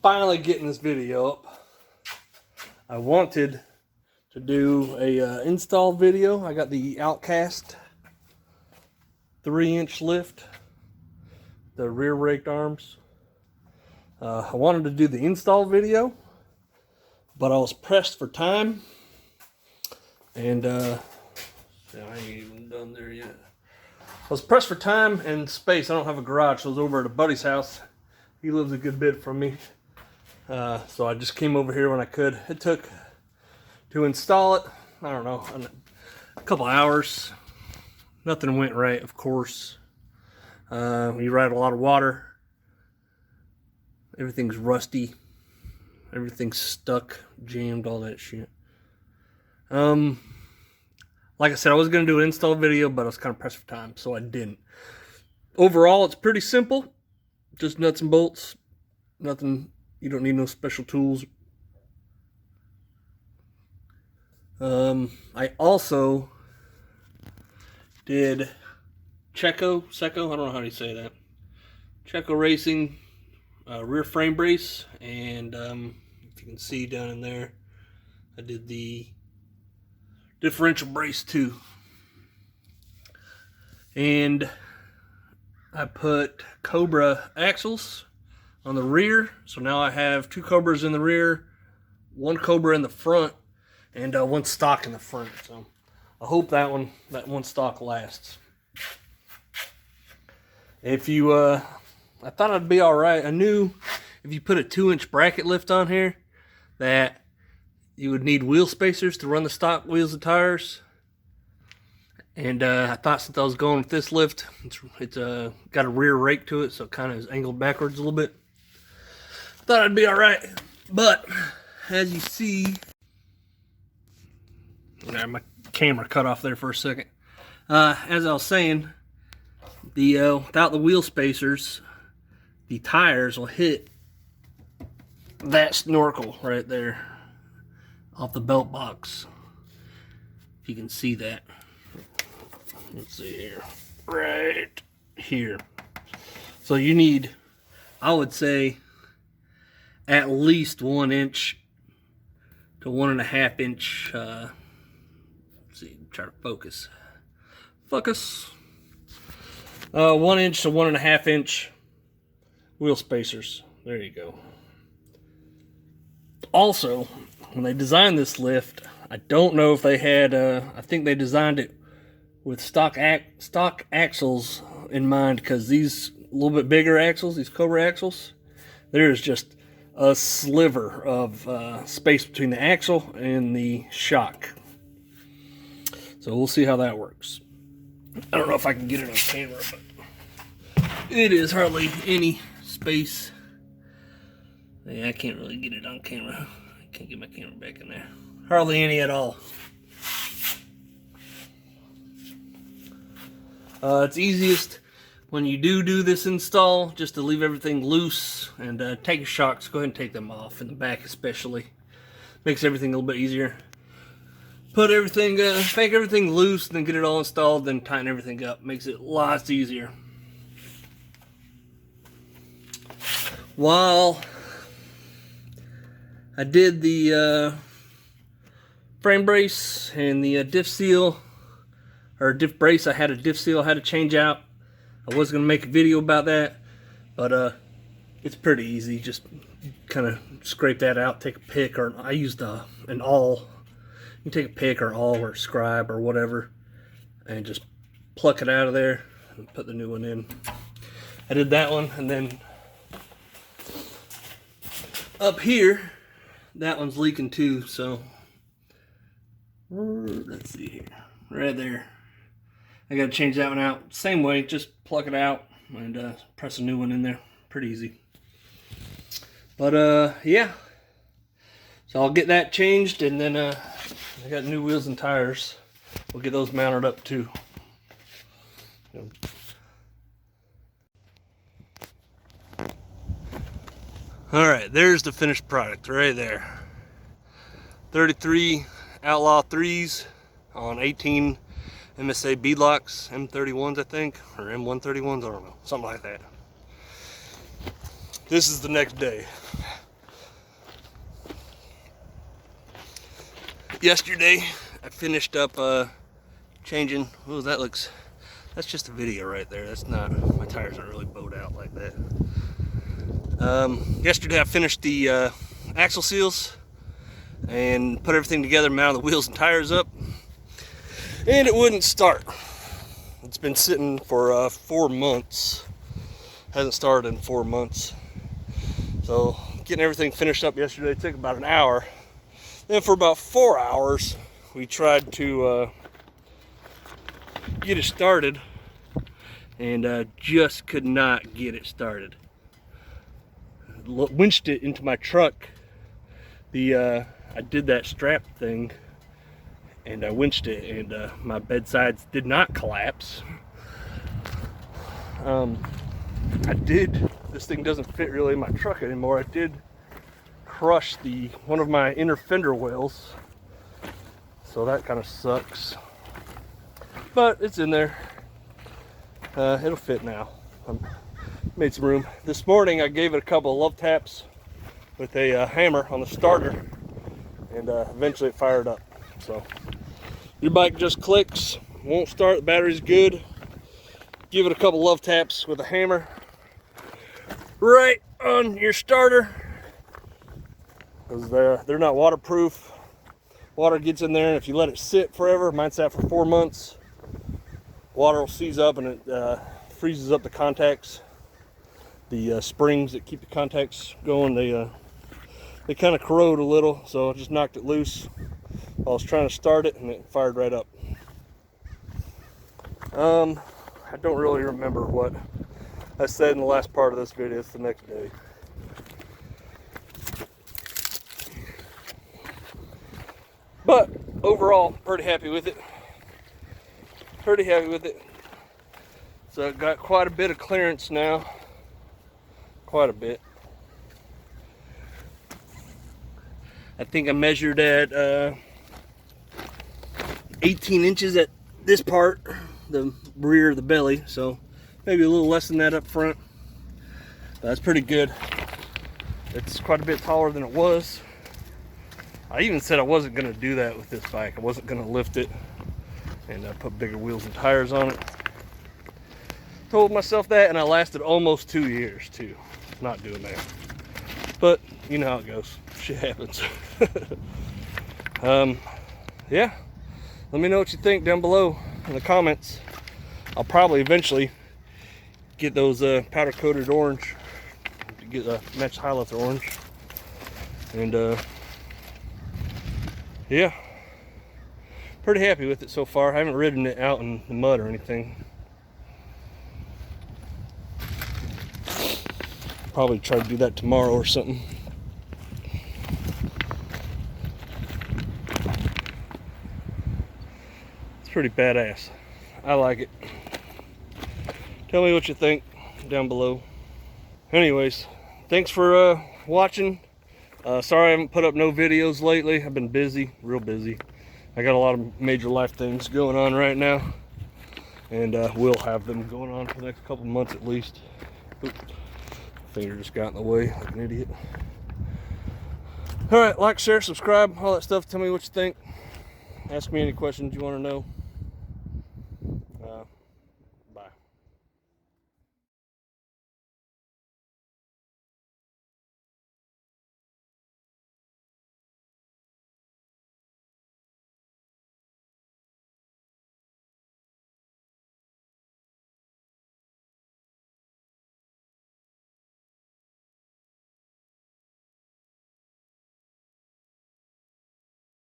finally getting this video up. I wanted to do a install video. I got the Outkast 3-inch lift, the rear raked arms. I wanted to do the install video, but I was pressed for time, and I ain't even done there yet. I was pressed for time and space. I don't have a garage, so I was over at a buddy's house. He lives a good bit from me, so I just came over here when I could. It took to install it, I don't know, a couple hours. Nothing went right, of course. You ride a lot of water. Everything's rusty. Everything's stuck, jammed, all that shit. Like I said, I was going to do an install video, but I was kind of pressed for time, so I didn't. Overall, it's pretty simple. Just nuts and bolts. Nothing, you don't need no special tools. I also did Cecco, I don't know how you say that. Cecco Racing rear frame brace, and if you can see down in there, I did the differential brace too. And I put Cobra Axles on the rear, so now I have 2 Cobras in the rear, 1 Cobra in the front, and 1 stock in the front. So I hope that one stock lasts. If you I thought I'd be alright. I knew if you put a 2-inch bracket lift on here that you would need wheel spacers to run the stock wheels and tires. And I thought since I was going with this lift, it's got a rear rake to it, so it kind of is angled backwards a little bit. Thought I'd be alright. But as you see, my camera cut off there for a second. As I was saying, without the wheel spacers, the tires will hit that snorkel right there off the belt box. If you can see that. Let's see here. Right here. So you need, I would say, at least 1 inch to 1.5 inch. Let's see, try to focus. 1 inch to 1.5 inch wheel spacers. There you go. Also, when they designed this lift, I don't know if they had, I think they designed it with stock axles in mind, because these a little bit bigger axles, these Cobra axles, there's just a sliver of space between the axle and the shock. So we'll see how that works. I don't know if I can get it on camera, but it is hardly any space. Yeah, I can't really get it on camera. I can't get my camera back in there. Hardly any at all. It's easiest when you do this install just to leave everything loose and take your shocks. Go ahead and take them off, in the back especially. Makes everything a little bit easier. Put everything, make everything loose, then get it all installed, then tighten everything up. Makes it lots easier. While I did the frame brace and the diff seal, or diff brace, I had a diff seal I had to change out. I was going to make a video about that, but it's pretty easy. Just kind of scrape that out, take a pick, or I used an awl. You can take a pick or awl or scribe or whatever, and just pluck it out of there and put the new one in. I did that one, and then up here, that one's leaking too, so let's see here, right there. I gotta change that one out. Same way, just pluck it out and press a new one in there. Pretty easy. But yeah, so I'll get that changed, and then I got new wheels and tires. We'll get those mounted up too. Alright, there's the finished product right there. 33 Outlaw 3s on 18 MSA beadlocks, M31s I think, or M131s, I don't know, something like that. This is the next day. Yesterday I finished up changing. Oh, that looks, that's just a video right there. That's not, my tires aren't really bowed out like that. Yesterday I finished the axle seals and put everything together, mounted the wheels and tires up, and it wouldn't start. It's been sitting for 4 months. Hasn't started in 4 months. So getting everything finished up yesterday took about an hour. Then for about 4 hours we tried to get it started, and just could not get it started. Winched it into my truck. I did that strap thing, and I winched it, and my bedsides did not collapse. This thing doesn't fit really in my truck anymore. I did crush one of my inner fender wells, so that kind of sucks. But it's in there. It'll fit now. Made some room. This morning I gave it a couple of love taps with a hammer on the starter, and eventually it fired up. So your bike just clicks, won't start, the battery's good. Give it a couple love taps with a hammer right on your starter, because they're not waterproof. Water gets in there, and if you let it sit forever, mine sat for 4 months, water will seize up and it freezes up the contacts. The springs that keep the contacts going, they kind of corrode a little, so I just knocked it loose. I was trying to start it and it fired right up. I don't really remember what I said in the last part of this video. It's the next day. But overall, pretty happy with it. Pretty happy with it. So I've got quite a bit of clearance now. Quite a bit. I think I measured at 18 inches at this part, the rear of the belly, so maybe a little less than that up front. That's pretty good. It's quite a bit taller than it was. I even said I wasn't going to do that with this bike. I wasn't going to lift it and put bigger wheels and tires on it. Told myself that, and I lasted almost 2 years too not doing that. But you know how it goes. Shit happens. Yeah, let me know what you think down below in the comments. I'll probably eventually get those powder coated orange to get match highlights orange, and yeah, pretty happy with it so far. I haven't ridden it out in the mud or anything. Probably try to do that tomorrow or something. It's pretty badass. I like it. Tell me what you think down below. Anyways, thanks for watching. Sorry I haven't put up no videos lately. I've been busy, real busy. I got a lot of major life things going on right now, and we'll have them going on for the next couple months at least. Oops. Finger just got in the way like an idiot. All right, like, share, subscribe, all that stuff. Tell me what you think. Ask me any questions you want to know.